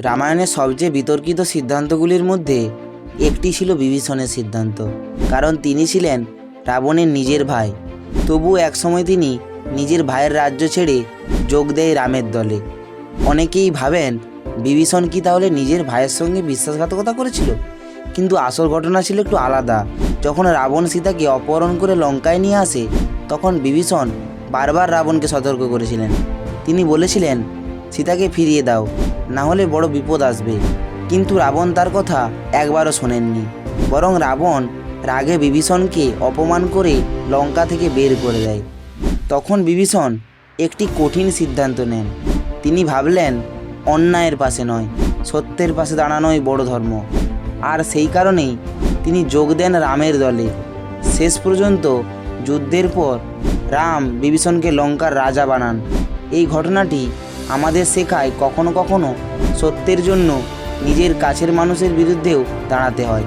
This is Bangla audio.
রামায়ণের সবচেয়ে বিতর্কিত সিদ্ধান্তগুলির মধ্যে একটি ছিল বিভীষণের সিদ্ধান্ত। কারণ তিনি ছিলেন রাবণের নিজের ভাই। তবু একসময় তিনি নিজের ভাইয়ের রাজ্য ছেড়ে যোগ দেয় রামের দলে। অনেকেই ভাবেন বিভীষণ কি তাহলে নিজের ভাইয়ের সঙ্গে বিশ্বাসঘাতকতা করেছিল? কিন্তু আসল ঘটনা ছিল একটু আলাদা। যখন রাবণ সীতাকে অপহরণ করে লঙ্কায় নিয়ে আসে, তখন বিভীষণ বারবার রাবণকে সতর্ক করেছিলেন। তিনি বলেছিলেন, সীতাকে ফিরিয়ে দাও, না হলে বড় বিপদ আসবে। কিন্তু রাবণ তার কথা একবারও শোনেননি। বরং রাবণ রাগে বিভীষণকে অপমান করে লঙ্কা থেকে বের করে দেয়। তখন বিভীষণ একটি কঠিন সিদ্ধান্ত নেন। তিনি ভাবলেন, অন্যায়ের পাশে নয়, সত্যের পাশে দাঁড়ানোই বড় ধর্ম। আর সেই কারণেই তিনি যোগ দেন রামের দলে। শেষ পর্যন্ত যুদ্ধের পর রাম বিভীষণকে লঙ্কার রাজা বানান। এই ঘটনাটি আমাদের শেখায় কখনো কখনো সত্যের জন্য নিজের কাছের মানুষের বিরুদ্ধেও দাঁড়াতে হয়।